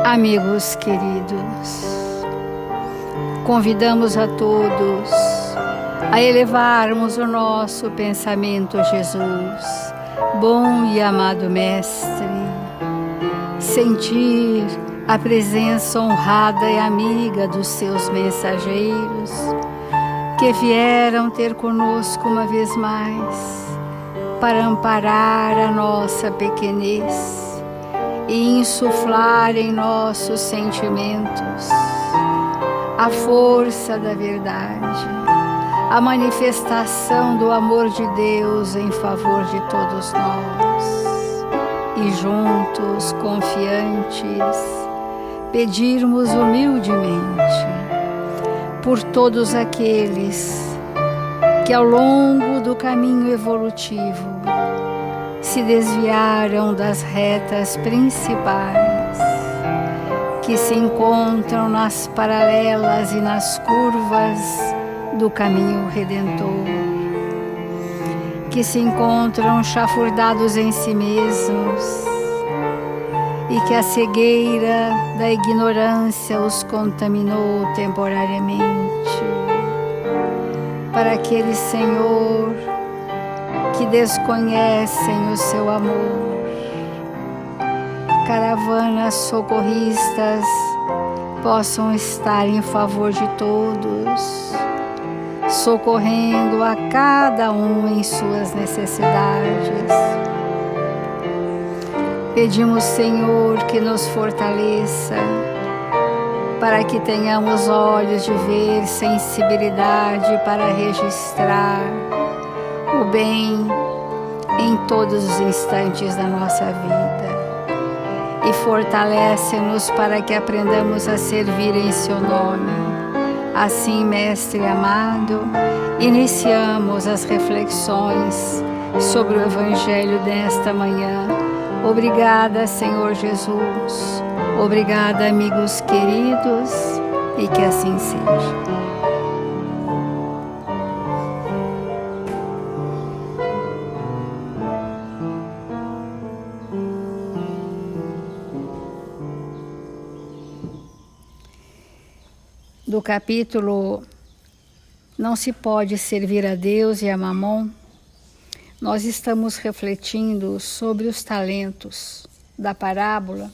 Amigos queridos, convidamos a todos a elevarmos o nosso pensamento a Jesus, bom e amado Mestre, sentir a presença honrada e amiga dos seus mensageiros, que vieram ter conosco uma vez mais, para amparar a nossa pequenez e insuflar em nossos sentimentos a força da verdade, a manifestação do amor de Deus em favor de todos nós. E juntos, confiantes, pedirmos humildemente por todos aqueles que ao longo do caminho evolutivo se desviaram das retas principais, que se encontram nas paralelas e nas curvas do caminho redentor, que se encontram chafurdados em si mesmos e que a cegueira da ignorância os contaminou temporariamente. Para aquele Senhor que desconhecem o seu amor, caravanas socorristas possam estar em favor de todos, socorrendo a cada um em suas necessidades. Pedimos, Senhor, que nos fortaleça, para que tenhamos olhos de ver, sensibilidade para registrar o bem em todos os instantes da nossa vida. E fortalece-nos para que aprendamos a servir em seu nome. Assim, Mestre amado, iniciamos as reflexões sobre o Evangelho desta manhã. Obrigada, Senhor Jesus. Obrigada, amigos queridos, e que assim seja. Do capítulo Não se pode servir a Deus e a Mamon, nós estamos refletindo sobre os talentos da parábola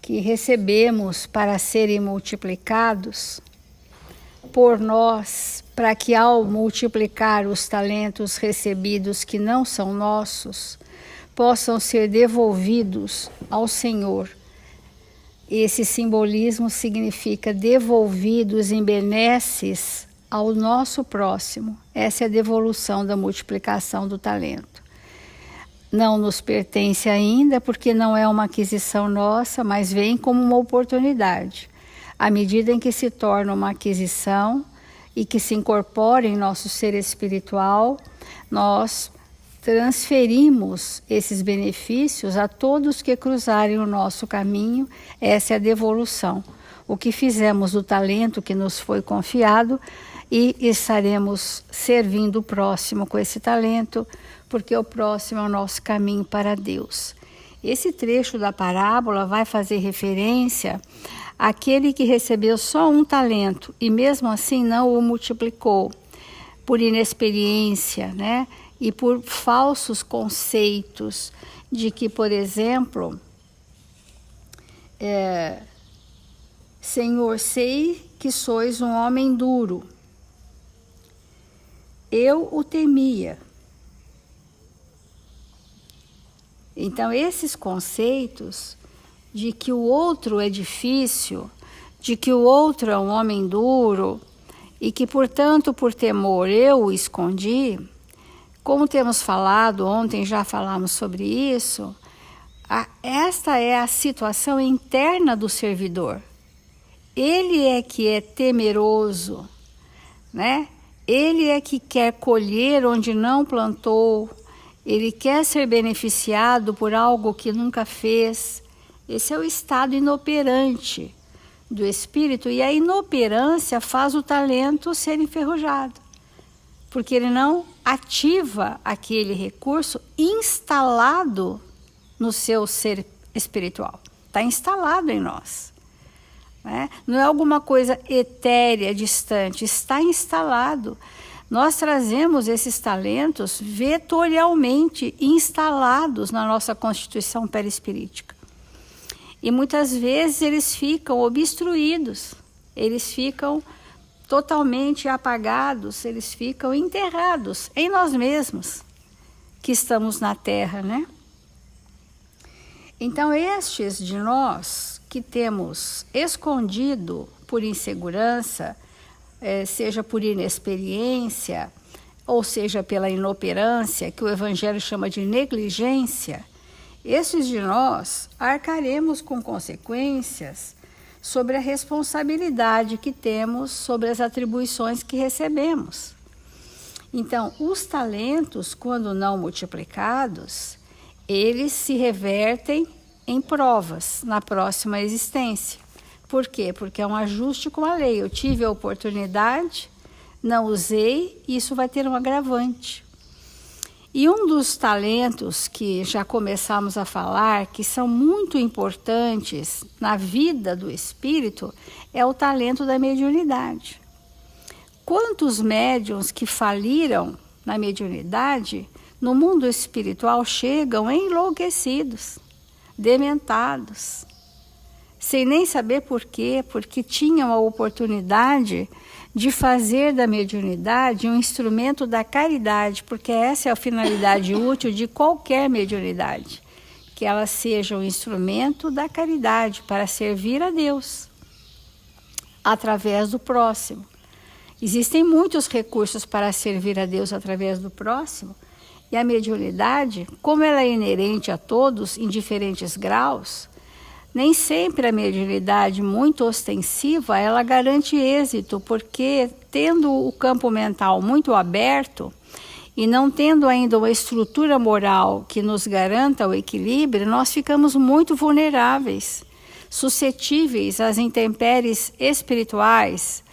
que recebemos para serem multiplicados por nós, para que ao multiplicar os talentos recebidos que não são nossos, possam ser devolvidos ao Senhor. Esse simbolismo significa devolvidos em benesses ao nosso próximo. Essa é a devolução da multiplicação do talento. Não nos pertence ainda, porque não é uma aquisição nossa, mas vem como uma oportunidade. À medida em que se torna uma aquisição e que se incorpora em nosso ser espiritual, nós transferimos esses benefícios a todos que cruzarem o nosso caminho. Essa é a devolução. O que fizemos do talento que nos foi confiado, e estaremos servindo o próximo com esse talento, porque o próximo é o nosso caminho para Deus. Esse trecho da parábola vai fazer referência àquele que recebeu só um talento e mesmo assim não o multiplicou, por inexperiência, né? E por falsos conceitos de que, por exemplo, Senhor, sei que sois um homem duro. Eu o temia. Então, esses conceitos de que o outro é difícil, de que o outro é um homem duro e que, portanto, por temor eu o escondi. Como temos falado ontem, já falamos sobre isso, esta é a situação interna do servidor. Ele é que é temeroso, né? Ele é que quer colher onde não plantou, ele quer ser beneficiado por algo que nunca fez. Esse é o estado inoperante do espírito, e a inoperância faz o talento ser enferrujado, porque ele não ativa aquele recurso instalado no seu ser espiritual. está instalado em nós. Né? Não é alguma coisa etérea, distante, está instalado. Nós trazemos esses talentos vetorialmente instalados na nossa constituição perispirítica. E muitas vezes eles ficam obstruídos, eles ficam totalmente apagados, eles ficam enterrados em nós mesmos, que estamos na Terra, né? Então, estes de nós que temos escondido por insegurança, seja por inexperiência, ou seja pela inoperância, que o Evangelho chama de negligência, esses de nós arcaremos com consequências sobre a responsabilidade que temos sobre as atribuições que recebemos. Então, os talentos, quando não multiplicados, eles se revertem em provas na próxima existência. Por quê? Porque é um ajuste com a lei. Eu tive a oportunidade, não usei, e isso vai ter um agravante. E um dos talentos que já começamos a falar, que são muito importantes na vida do espírito, é o talento da mediunidade. Quantos médiuns que faliram na mediunidade, no mundo espiritual chegam enlouquecidos, dementados, sem nem saber por quê, porque tinham a oportunidade de fazer da mediunidade um instrumento da caridade, porque essa é a finalidade útil de qualquer mediunidade, que ela seja um instrumento da caridade para servir a Deus, através do próximo. Existem muitos recursos para servir a Deus através do próximo, e a mediunidade, como ela é inerente a todos em diferentes graus, nem sempre a mediunidade muito ostensiva, ela garante êxito, porque tendo o campo mental muito aberto e não tendo ainda uma estrutura moral que nos garanta o equilíbrio, nós ficamos muito vulneráveis, suscetíveis às intempéries espirituais.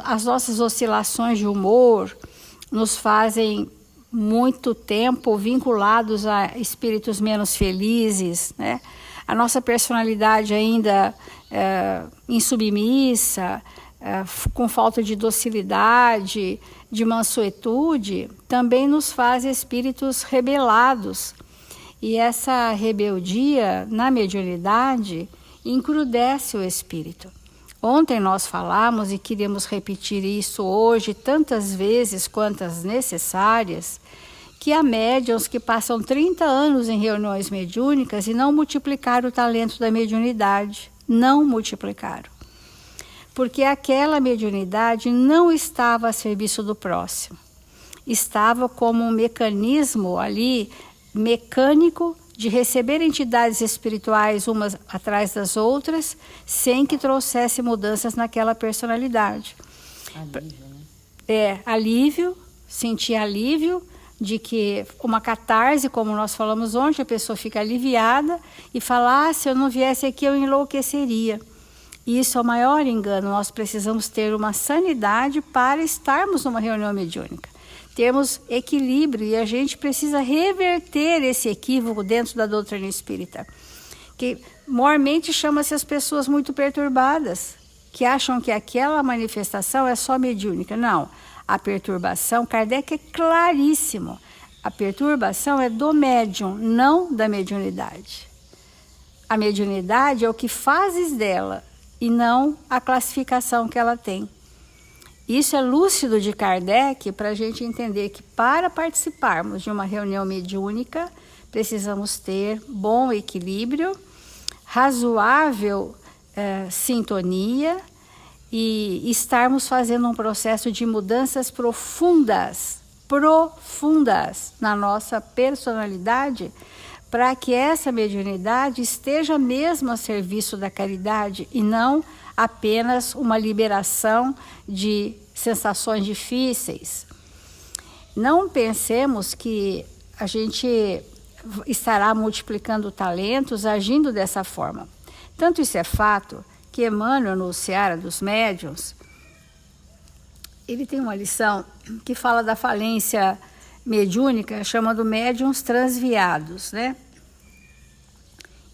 As nossas oscilações de humor nos fazem muito tempo vinculados a espíritos menos felizes, né? A nossa personalidade ainda insubmissa, com falta de docilidade, de mansuetude, também nos faz espíritos rebelados. E essa rebeldia na mediunidade encrudece o espírito. Ontem nós falamos, e queremos repetir isso hoje tantas vezes quantas necessárias, que há médiuns que passam 30 anos em reuniões mediúnicas e não multiplicaram o talento da mediunidade. Não multiplicaram. Porque aquela mediunidade não estava a serviço do próximo. Estava como um mecanismo ali, mecânico, de receber entidades espirituais umas atrás das outras, sem que trouxesse mudanças naquela personalidade. Alívio, né? Alívio, sentir alívio, de que uma catarse, como nós falamos ontem, a pessoa fica aliviada e fala, se eu não viesse aqui eu enlouqueceria. E isso é o maior engano. Nós precisamos ter uma sanidade para estarmos numa reunião mediúnica. Termos equilíbrio, e a gente precisa reverter esse equívoco dentro da doutrina espírita, que mormente chama-se as pessoas muito perturbadas, que acham que aquela manifestação é só mediúnica. Não. A perturbação, Kardec é claríssimo, a perturbação é do médium, não da mediunidade. A mediunidade é o que fazes dela e não a classificação que ela tem. Isso é lúcido de Kardec para a gente entender que para participarmos de uma reunião mediúnica precisamos ter bom equilíbrio, razoável sintonia, e estarmos fazendo um processo de mudanças profundas na nossa personalidade, para que essa mediunidade esteja mesmo a serviço da caridade e não apenas uma liberação de sensações difíceis. Não pensemos que a gente estará multiplicando talentos agindo dessa forma. Tanto isso é fato que Emmanuel, no Seara dos Médiuns, ele tem uma lição que fala da falência mediúnica, chamando médiuns transviados, né?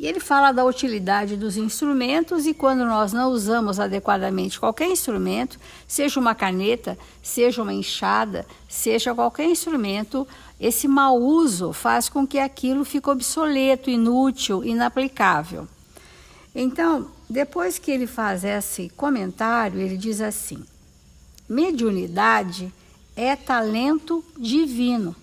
E ele fala da utilidade dos instrumentos e quando nós não usamos adequadamente qualquer instrumento, seja uma caneta, seja uma enxada, seja qualquer instrumento, esse mau uso faz com que aquilo fique obsoleto, inútil, inaplicável. Então, depois que ele faz esse comentário, ele diz assim: mediunidade é talento divino.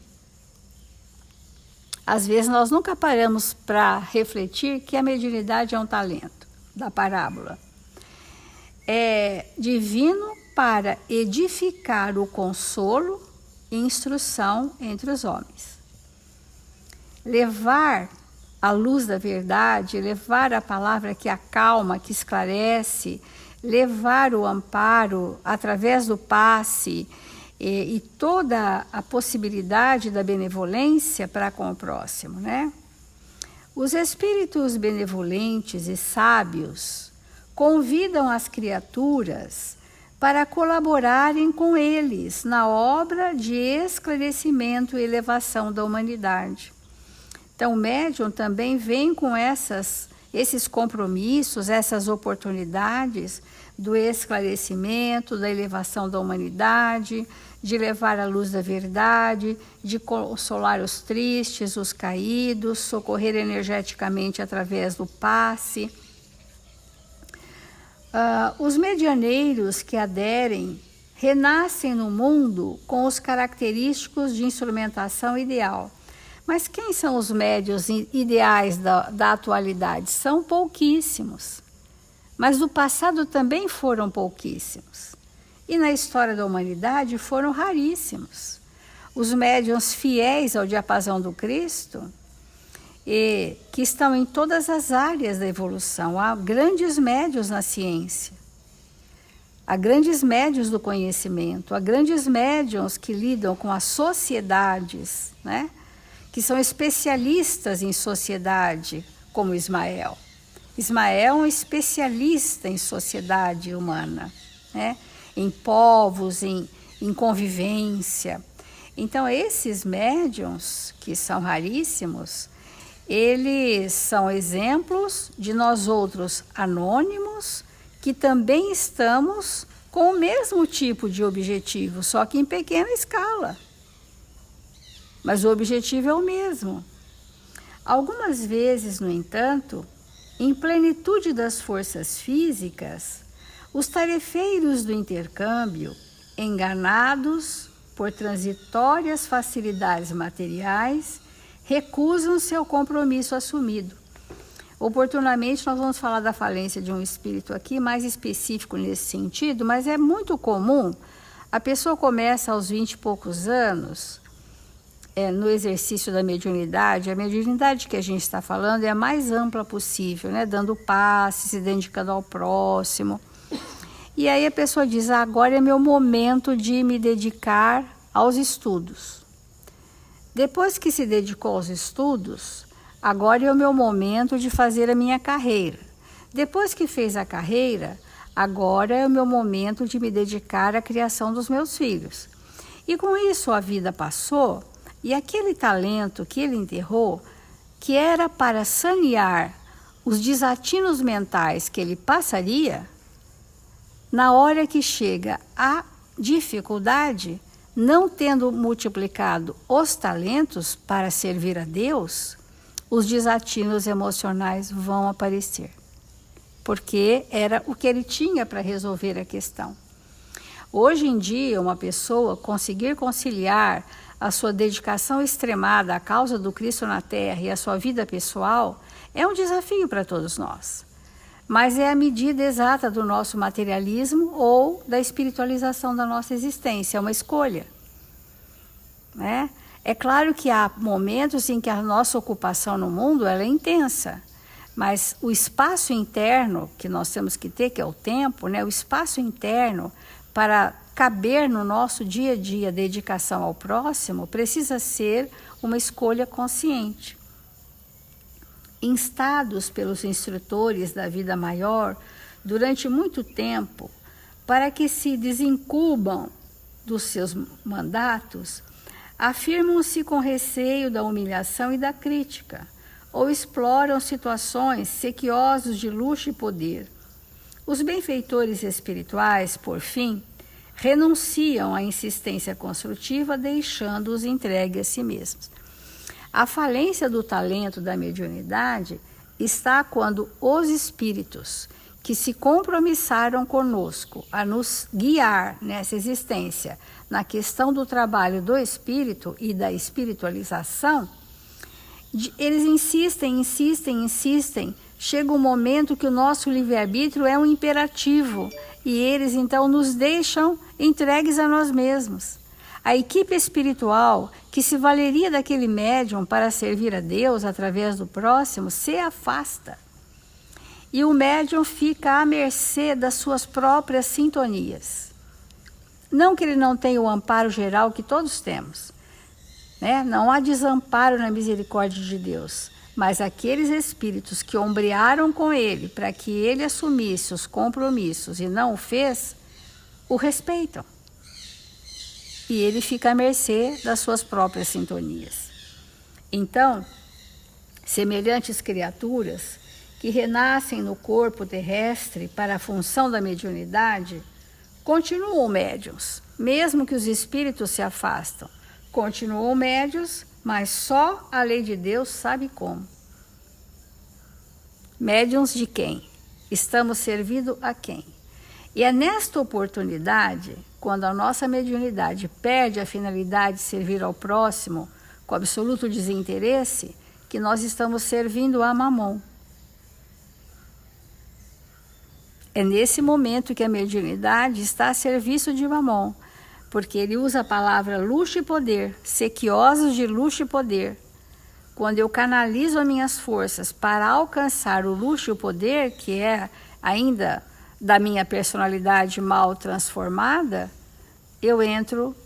Às vezes nós nunca paramos para refletir que a mediunidade é um talento da parábola. É divino para edificar o consolo e instrução entre os homens. Levar a luz da verdade, levar a palavra que acalma, que esclarece, levar o amparo através do passe e toda a possibilidade da benevolência para com o próximo, né? Os espíritos benevolentes e sábios convidam as criaturas para colaborarem com eles na obra de esclarecimento e elevação da humanidade. Então, o médium também vem com esses compromissos, essas oportunidades do esclarecimento, da elevação da humanidade, de levar a luz da verdade, de consolar os tristes, os caídos, socorrer energeticamente através do passe. Os medianeiros que aderem renascem no mundo com os característicos de instrumentação ideal. Mas quem são os médios ideais da atualidade? São pouquíssimos. Mas do passado também foram pouquíssimos. E na história da humanidade foram raríssimos. Os médiuns fiéis ao diapasão do Cristo, que estão em todas as áreas da evolução. Há grandes médiuns na ciência, há grandes médiuns do conhecimento, há grandes médiuns que lidam com as sociedades, né? Que são especialistas em sociedade, como Ismael. Ismael é um especialista em sociedade humana, né? Em povos, em convivência. Então, esses médiuns, que são raríssimos, eles são exemplos de nós outros anônimos, que também estamos com o mesmo tipo de objetivo, só que em pequena escala. Mas o objetivo é o mesmo. Algumas vezes, no entanto, em plenitude das forças físicas, os tarefeiros do intercâmbio, enganados por transitórias facilidades materiais, recusam-se ao compromisso assumido. Oportunamente, nós vamos falar da falência de um espírito aqui, mais específico nesse sentido, mas é muito comum. A pessoa começa aos 20 e poucos anos, no exercício da mediunidade. A mediunidade que a gente está falando é a mais ampla possível, né? Dando passe, se dedicando ao próximo. E aí a pessoa diz: agora é meu momento de me dedicar aos estudos. Depois que se dedicou aos estudos, agora é o meu momento de fazer a minha carreira. Depois que fez a carreira, agora é o meu momento de me dedicar à criação dos meus filhos. E com isso a vida passou, e aquele talento que ele enterrou, que era para sanear os desatinos mentais que ele passaria, na hora que chega a dificuldade, não tendo multiplicado os talentos para servir a Deus, os desatinos emocionais vão aparecer. Porque era o que ele tinha para resolver a questão. Hoje em dia, uma pessoa conseguir conciliar a sua dedicação extremada à causa do Cristo na Terra e a sua vida pessoal é um desafio para todos nós. Mas é a medida exata do nosso materialismo ou da espiritualização da nossa existência, é uma escolha, né? É claro que há momentos em que a nossa ocupação no mundo ela é intensa, mas o espaço interno que nós temos que ter, que é o tempo, né? O espaço interno para caber no nosso dia a dia dedicação ao próximo, precisa ser uma escolha consciente. Instados pelos instrutores da vida maior durante muito tempo, para que se desincumbam dos seus mandatos, afirmam-se com receio da humilhação e da crítica, ou exploram situações sequiosos de luxo e poder. Os benfeitores espirituais, por fim, renunciam à insistência construtiva, deixando-os entregues a si mesmos. A falência do talento da mediunidade está quando os espíritos que se compromissaram conosco a nos guiar nessa existência, na questão do trabalho do espírito e da espiritualização, eles insistem. Chega um momento que o nosso livre-arbítrio é um imperativo e eles então nos deixam entregues a nós mesmos. A equipe espiritual, que se valeria daquele médium para servir a Deus através do próximo, se afasta. E o médium fica à mercê das suas próprias sintonias. Não que ele não tenha o amparo geral que todos temos, né? Não há desamparo na misericórdia de Deus, mas aqueles espíritos que ombrearam com ele para que ele assumisse os compromissos e não o fez, o respeitam. E ele fica à mercê das suas próprias sintonias. Então, semelhantes criaturas que renascem no corpo terrestre para a função da mediunidade, continuam médiuns, mesmo que os espíritos se afastam. Continuam médiuns, mas só a lei de Deus sabe como. Médiuns de quem? Estamos servindo a quem? E é nesta oportunidade, quando a nossa mediunidade perde a finalidade de servir ao próximo com absoluto desinteresse, que nós estamos servindo a Mamon. É nesse momento que a mediunidade está a serviço de Mamon, porque ele usa a palavra luxo e poder, sequiosos de luxo e poder. Quando eu canalizo as minhas forças para alcançar o luxo e o poder, que é ainda da minha personalidade mal transformada, eu entro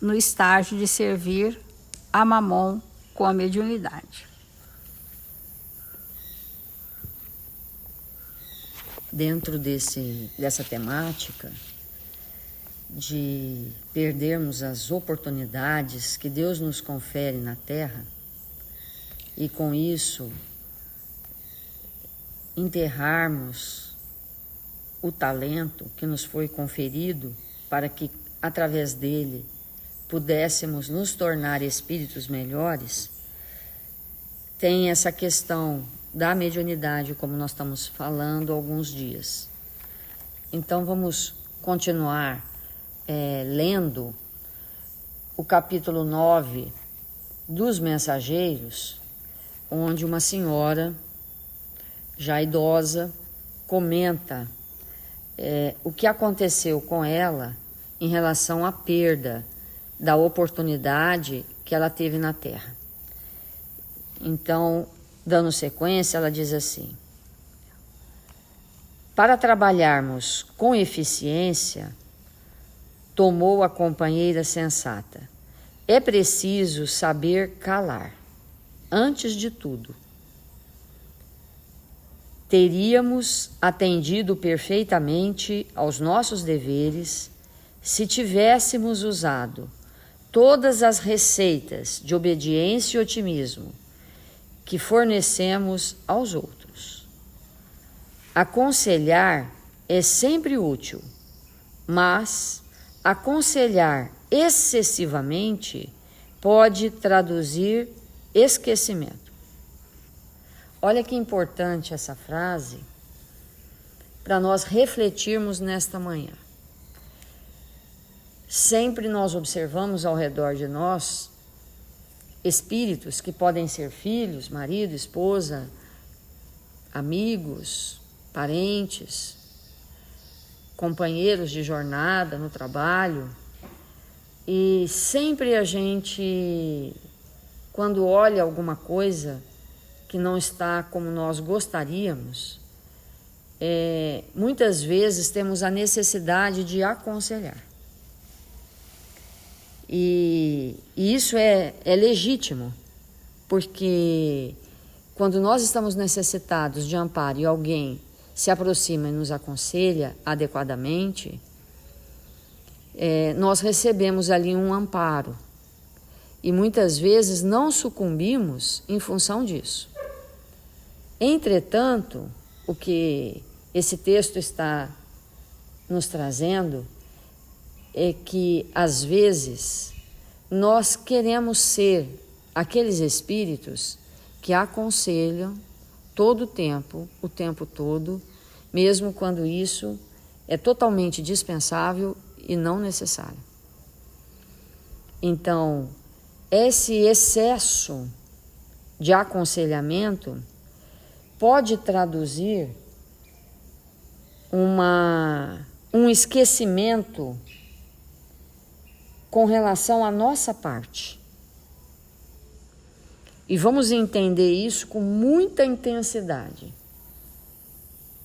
no estágio de servir a Mamon com a mediunidade. Dentro dessa temática de perdermos as oportunidades que Deus nos confere na Terra e com isso enterrarmos o talento que nos foi conferido para que através dele pudéssemos nos tornar espíritos melhores, tem essa questão da mediunidade, como nós estamos falando há alguns dias. Então vamos continuar lendo o capítulo 9 dos Mensageiros, onde uma senhora já idosa comenta o que aconteceu com ela em relação à perda da oportunidade que ela teve na Terra. Então, dando sequência, ela diz assim: para trabalharmos com eficiência, tomou a companheira sensata, é preciso saber calar. Antes de tudo, teríamos atendido perfeitamente aos nossos deveres se tivéssemos usado todas as receitas de obediência e otimismo que fornecemos aos outros. Aconselhar é sempre útil, mas aconselhar excessivamente pode traduzir esquecimento. Olha que importante essa frase para nós refletirmos nesta manhã. Sempre nós observamos ao redor de nós espíritos que podem ser filhos, marido, esposa, amigos, parentes, companheiros de jornada no trabalho, e sempre a gente, quando olha alguma coisa que não está como nós gostaríamos, muitas vezes temos a necessidade de aconselhar. E isso é legítimo, porque quando nós estamos necessitados de amparo e alguém se aproxima e nos aconselha adequadamente, nós recebemos ali um amparo. E muitas vezes não sucumbimos em função disso. Entretanto, o que esse texto está nos trazendo é que, às vezes, nós queremos ser aqueles espíritos que aconselham todo o tempo todo, mesmo quando isso é totalmente dispensável e não necessário. Então, esse excesso de aconselhamento pode traduzir um esquecimento com relação à nossa parte. E vamos entender isso com muita intensidade.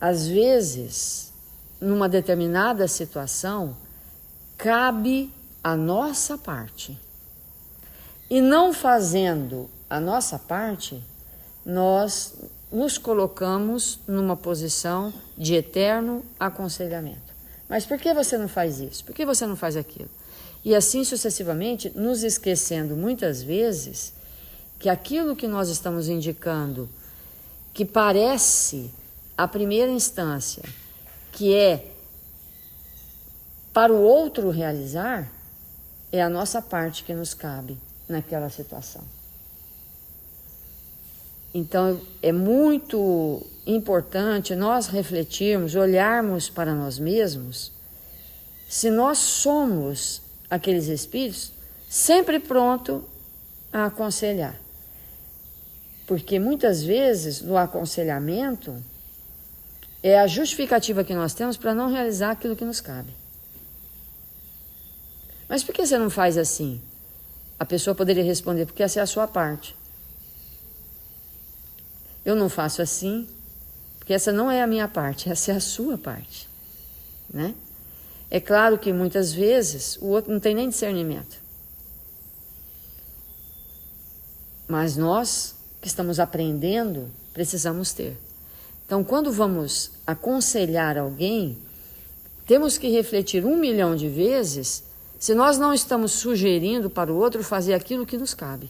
Às vezes, numa determinada situação, cabe a nossa parte. E não fazendo a nossa parte, nós nos colocamos numa posição de eterno aconselhamento. Mas por que você não faz isso? Por que você não faz aquilo? E assim sucessivamente, nos esquecendo muitas vezes que aquilo que nós estamos indicando, que parece a primeira instância, que é para o outro realizar, é a nossa parte que nos cabe naquela situação. Então, é muito importante nós refletirmos, olharmos para nós mesmos, se nós somos aqueles espíritos sempre pronto a aconselhar. Porque muitas vezes no aconselhamento é a justificativa que nós temos para não realizar aquilo que nos cabe. Mas por que você não faz assim? A pessoa poderia responder, porque essa é a sua parte. Eu não faço assim, porque essa não é a minha parte, essa é a sua parte, né? É claro que muitas vezes o outro não tem nem discernimento. Mas nós que estamos aprendendo, precisamos ter. Então, quando vamos aconselhar alguém, temos que refletir 1 milhão de vezes se nós não estamos sugerindo para o outro fazer aquilo que nos cabe.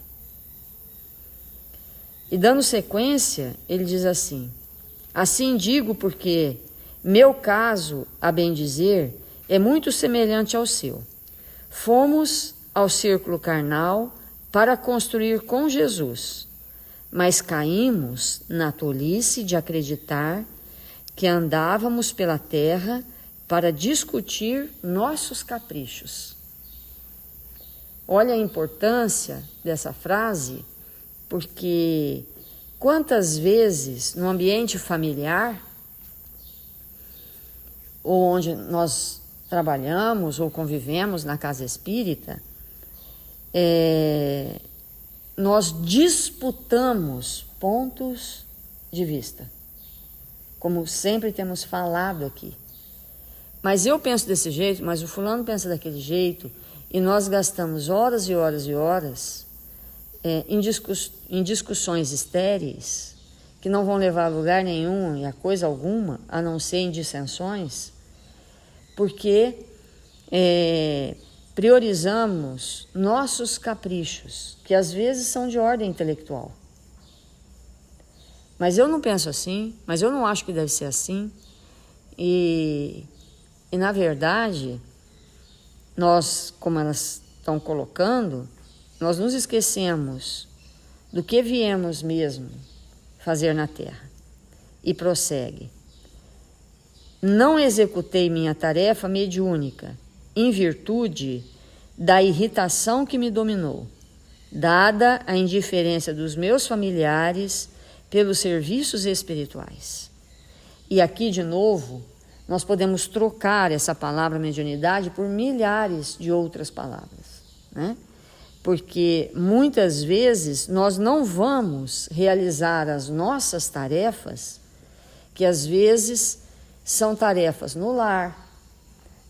E dando sequência, ele diz assim: assim digo porque meu caso, a bem dizer, é muito semelhante ao seu. Fomos ao círculo carnal para construir com Jesus, mas caímos na tolice de acreditar que andávamos pela terra para discutir nossos caprichos. Olha a importância dessa frase, porque quantas vezes no ambiente familiar, ou onde nós trabalhamos ou convivemos na casa espírita, nós disputamos pontos de vista, como sempre temos falado aqui. Mas eu penso desse jeito, mas o fulano pensa daquele jeito, e nós gastamos horas e horas e horas em discussões estéreis, que não vão levar a lugar nenhum e a coisa alguma, a não ser em dissensões, porque priorizamos nossos caprichos, que às vezes são de ordem intelectual. Mas eu não penso assim, mas eu não acho que deve ser assim. E na verdade, nós, como elas estão colocando, nós nos esquecemos do que viemos mesmo fazer na terra. E prossegue: não executei minha tarefa mediúnica, em virtude da irritação que me dominou, dada a indiferença dos meus familiares pelos serviços espirituais. E aqui, de novo, nós podemos trocar essa palavra mediunidade por milhares de outras palavras, né? Porque muitas vezes nós não vamos realizar as nossas tarefas, que às vezes são tarefas no lar,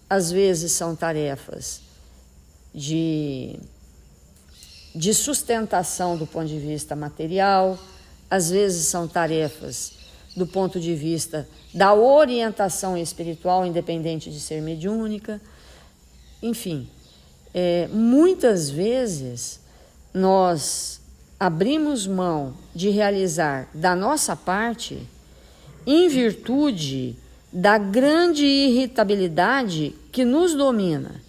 às vezes são tarefas de sustentação do ponto de vista material, às vezes são tarefas do ponto de vista da orientação espiritual, independente de ser mediúnica. Enfim, muitas vezes nós abrimos mão de realizar da nossa parte em virtude da grande irritabilidade que nos domina.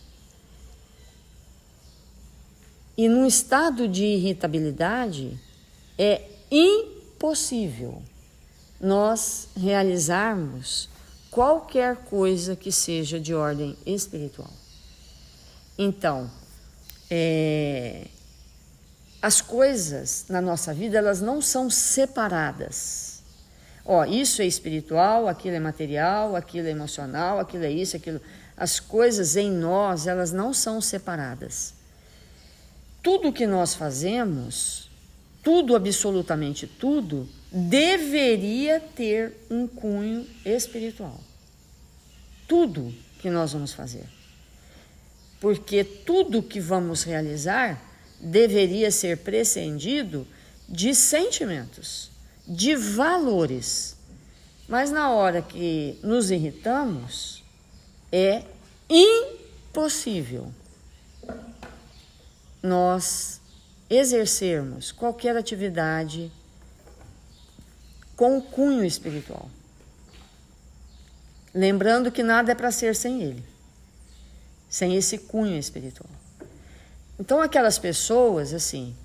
E num estado de irritabilidade é impossível nós realizarmos qualquer coisa que seja de ordem espiritual. Então, as coisas na nossa vida, elas não são separadas. Isso é espiritual, aquilo é material, aquilo é emocional, aquilo é isso, aquilo. As coisas em nós, elas não são separadas. Tudo que nós fazemos, tudo, absolutamente tudo, deveria ter um cunho espiritual. Tudo que nós vamos fazer. Porque tudo que vamos realizar deveria ser precedido de sentimentos, de valores. Mas na hora que nos irritamos, é impossível nós exercermos qualquer atividade com o cunho espiritual. Lembrando que nada é para ser sem ele, sem esse cunho espiritual. Então, aquelas pessoas, assim,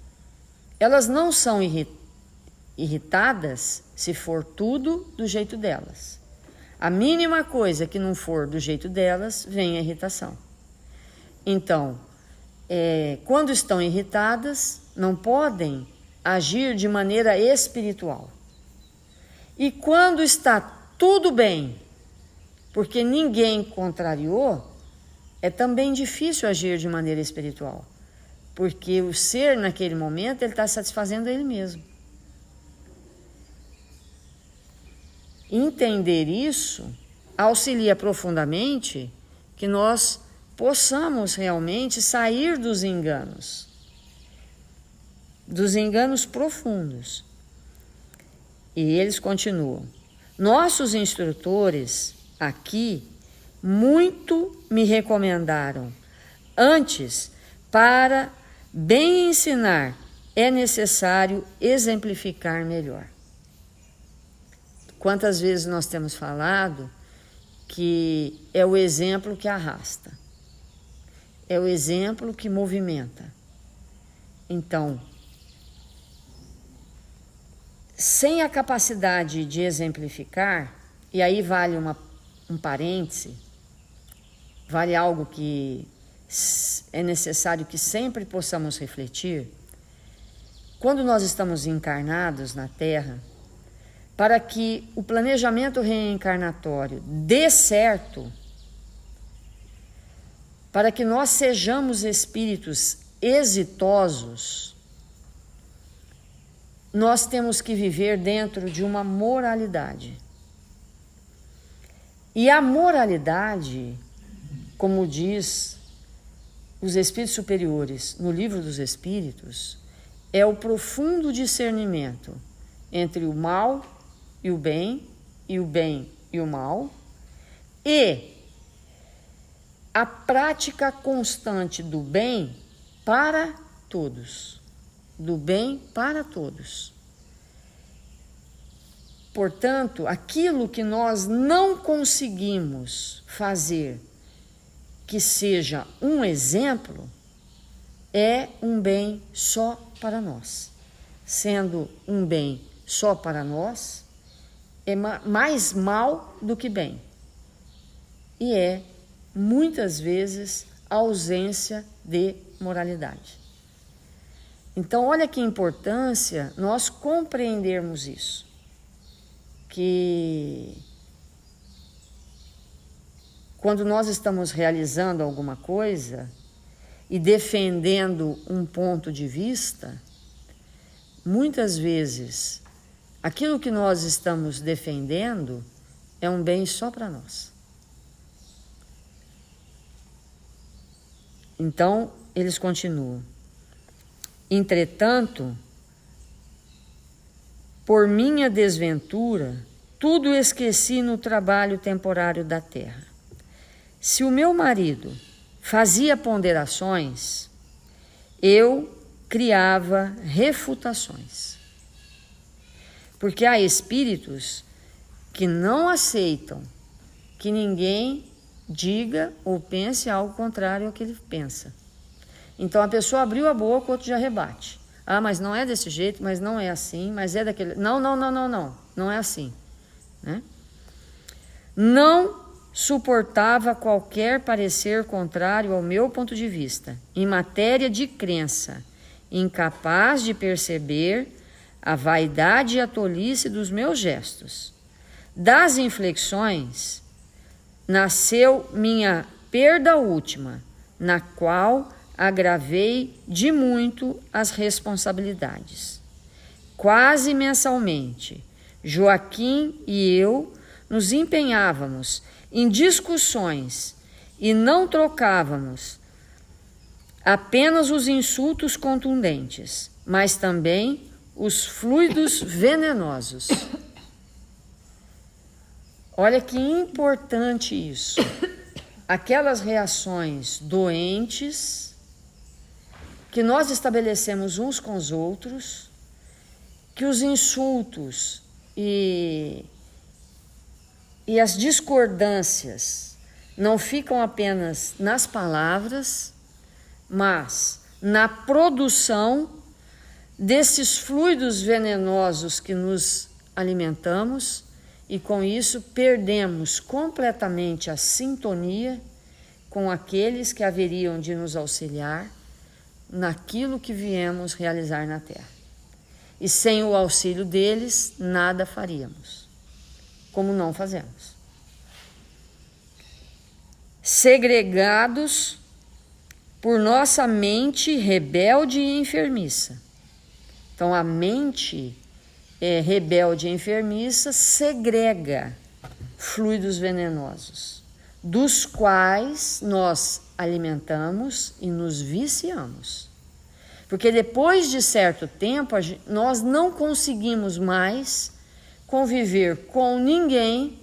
elas não são irritadas se for tudo do jeito delas. A mínima coisa que não for do jeito delas, vem a irritação. Então, quando estão irritadas, não podem agir de maneira espiritual. E quando está tudo bem, porque ninguém contrariou, é também difícil agir de maneira espiritual. Porque o ser, naquele momento, ele está satisfazendo ele mesmo. Entender isso auxilia profundamente que nós possamos realmente sair dos enganos profundos. E eles continuam. Nossos instrutores aqui muito me recomendaram. Antes, para bem ensinar, é necessário exemplificar melhor. Quantas vezes nós temos falado que é o exemplo que arrasta, é o exemplo que movimenta. Então, sem a capacidade de exemplificar, e aí vale um parêntese, vale algo que é necessário que sempre possamos refletir. Quando nós estamos encarnados na Terra, para que o planejamento reencarnatório dê certo, para que nós sejamos espíritos exitosos, nós temos que viver dentro de uma moralidade. E a moralidade, como diz os espíritos superiores no Livro dos Espíritos, é o profundo discernimento entre o mal e o bem e o mal, e a prática constante do bem para todos. Do bem para todos. Portanto, aquilo que nós não conseguimos fazer que seja um exemplo, é um bem só para nós. Sendo um bem só para nós, é mais mal do que bem. E é, muitas vezes, a ausência de moralidade. Então, olha que importância nós compreendermos isso. Que quando nós estamos realizando alguma coisa e defendendo um ponto de vista, muitas vezes aquilo que nós estamos defendendo é um bem só para nós. Então, eles continuam. Entretanto, por minha desventura, tudo esqueci no trabalho temporário da terra. Se o meu marido fazia ponderações, eu criava refutações. Porque há espíritos que não aceitam que ninguém diga ou pense algo contrário ao que ele pensa. Então a pessoa abriu a boca, o outro já rebate. Ah, mas não é desse jeito, mas não é assim, mas é daquele... Não é assim. Né? Não suportava qualquer parecer contrário ao meu ponto de vista, em matéria de crença, incapaz de perceber a vaidade e a tolice dos meus gestos. Das inflexões nasceu minha perda última, na qual agravei de muito as responsabilidades. Quase mensalmente, Joaquim e eu nos empenhávamos em discussões e não trocávamos apenas os insultos contundentes, mas também os fluidos venenosos. Olha que importante isso. Aquelas reações doentes que nós estabelecemos uns com os outros, que os insultos e as discordâncias não ficam apenas nas palavras, mas na produção desses fluidos venenosos que nos alimentamos, e com isso perdemos completamente a sintonia com aqueles que haveriam de nos auxiliar naquilo que viemos realizar na Terra. E sem o auxílio deles, nada faríamos, como não fazemos. Segregados por nossa mente rebelde e enfermiça. Então, a mente rebelde e enfermiça segrega fluidos venenosos, dos quais nós alimentamos e nos viciamos. Porque depois de certo tempo, nós não conseguimos mais conviver com ninguém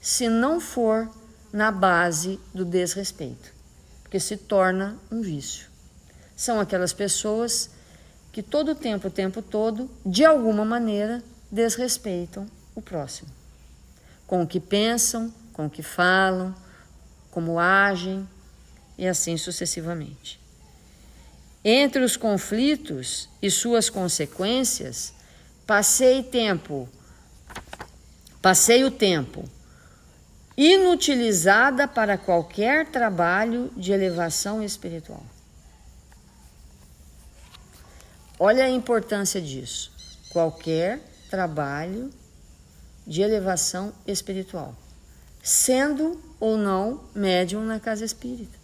se não for na base do desrespeito, porque se torna um vício. São aquelas pessoas que todo o tempo todo, de alguma maneira, desrespeitam o próximo. Com o que pensam, com o que falam, como agem e assim sucessivamente. Entre os conflitos e suas consequências, passei o tempo inutilizada para qualquer trabalho de elevação espiritual. Olha a importância disso. Qualquer trabalho de elevação espiritual, sendo ou não médium na casa espírita,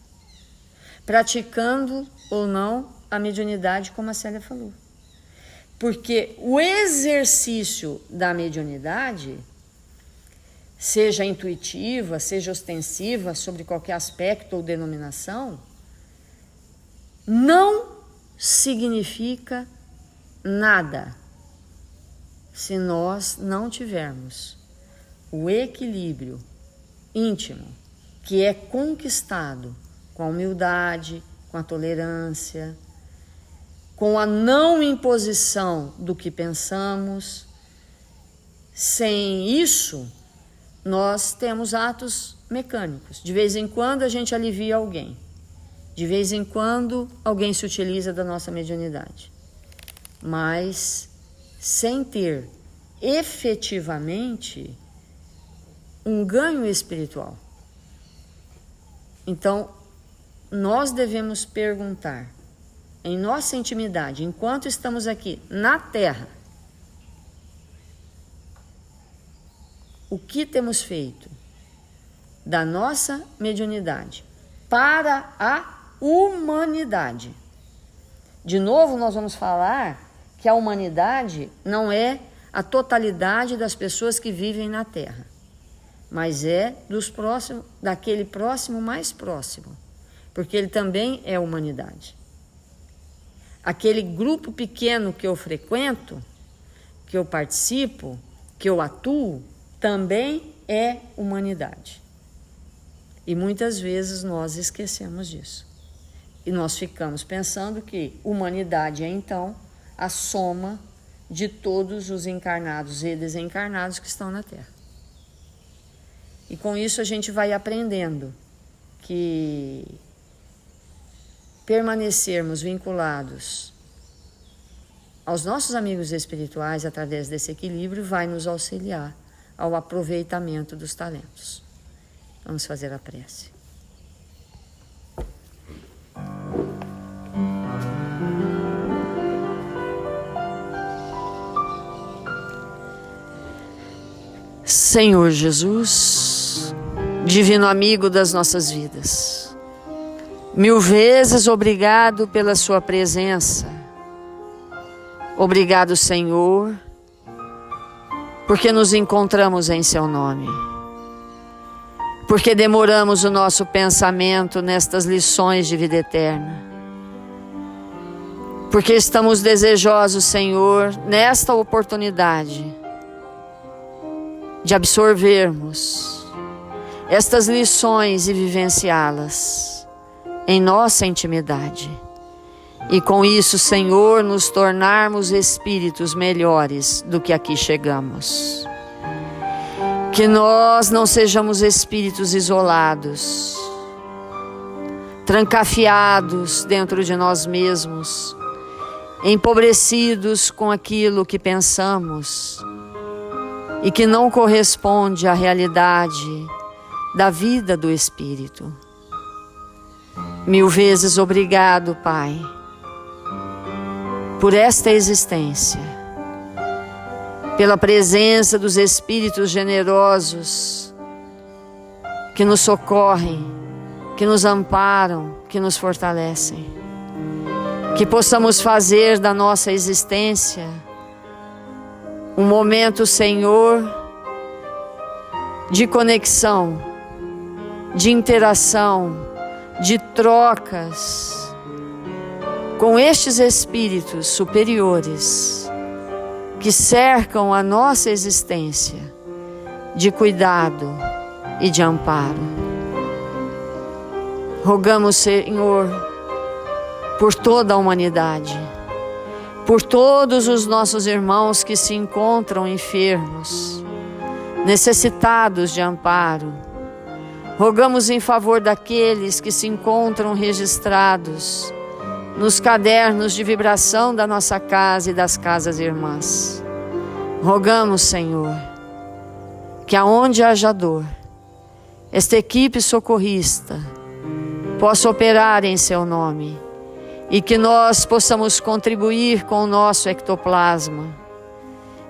praticando ou não a mediunidade, como a Célia falou. Porque o exercício da mediunidade, seja intuitiva, seja ostensiva, sobre qualquer aspecto ou denominação, não significa nada se nós não tivermos o equilíbrio íntimo, que é conquistado com a humildade, com a tolerância, com a não imposição do que pensamos. Sem isso, nós temos atos mecânicos. De vez em quando a gente alivia alguém. De vez em quando alguém se utiliza da nossa mediunidade. Mas sem ter efetivamente um ganho espiritual. Então, nós devemos perguntar, em nossa intimidade, enquanto estamos aqui na Terra, o que temos feito da nossa mediunidade para a humanidade. De novo, nós vamos falar que a humanidade não é a totalidade das pessoas que vivem na Terra, mas é daquele próximo mais próximo, porque ele também é humanidade. Aquele grupo pequeno que eu frequento, que eu participo, que eu atuo, também é humanidade. E muitas vezes nós esquecemos disso. E nós ficamos pensando que humanidade é então a soma de todos os encarnados e desencarnados que estão na Terra. E com isso a gente vai aprendendo que permanecermos vinculados aos nossos amigos espirituais através desse equilíbrio vai nos auxiliar ao aproveitamento dos talentos. Vamos fazer a prece. Senhor Jesus, divino amigo das nossas vidas, 1000 vezes obrigado pela sua presença. Obrigado, Senhor, porque nos encontramos em seu nome, porque demoramos o nosso pensamento nestas lições de vida eterna, porque estamos desejosos, Senhor, nesta oportunidade de absorvermos estas lições e vivenciá-las em nossa intimidade. E com isso, Senhor, nos tornarmos espíritos melhores do que aqui chegamos. Que nós não sejamos espíritos isolados, trancafiados dentro de nós mesmos, empobrecidos com aquilo que pensamos e que não corresponde à realidade da vida do espírito. 1000 vezes obrigado, Pai, por esta existência, pela presença dos espíritos generosos que nos socorrem, que nos amparam, que nos fortalecem. Que possamos fazer da nossa existência um momento, Senhor, de conexão, de interação, de trocas com estes espíritos superiores que cercam a nossa existência de cuidado e de amparo. Rogamos, Senhor, por toda a humanidade, por todos os nossos irmãos que se encontram enfermos, necessitados de amparo. Rogamos em favor daqueles que se encontram registrados nos cadernos de vibração da nossa casa e das casas irmãs. Rogamos, Senhor, que aonde haja dor, esta equipe socorrista possa operar em seu nome e que nós possamos contribuir com o nosso ectoplasma,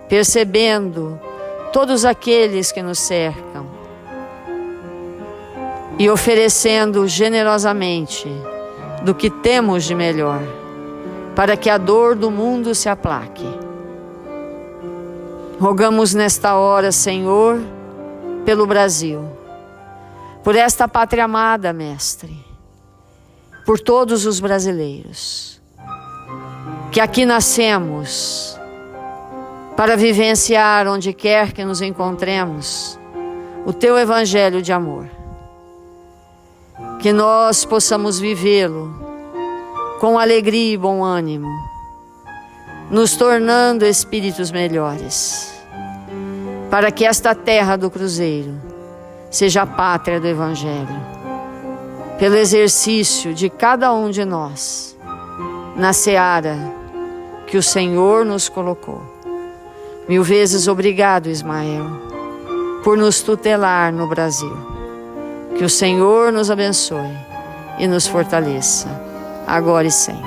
percebendo todos aqueles que nos cercam e oferecendo generosamente do que temos de melhor, para que a dor do mundo se aplaque. Rogamos nesta hora, Senhor, pelo Brasil, por esta pátria amada, Mestre, por todos os brasileiros, que aqui nascemos para vivenciar onde quer que nos encontremos o Teu Evangelho de amor. Que nós possamos vivê-lo com alegria e bom ânimo, nos tornando espíritos melhores, para que esta terra do Cruzeiro seja a pátria do Evangelho, pelo exercício de cada um de nós, na seara que o Senhor nos colocou. 1000 vezes obrigado, Ismael, por nos tutelar no Brasil. Que o Senhor nos abençoe e nos fortaleça, agora e sempre.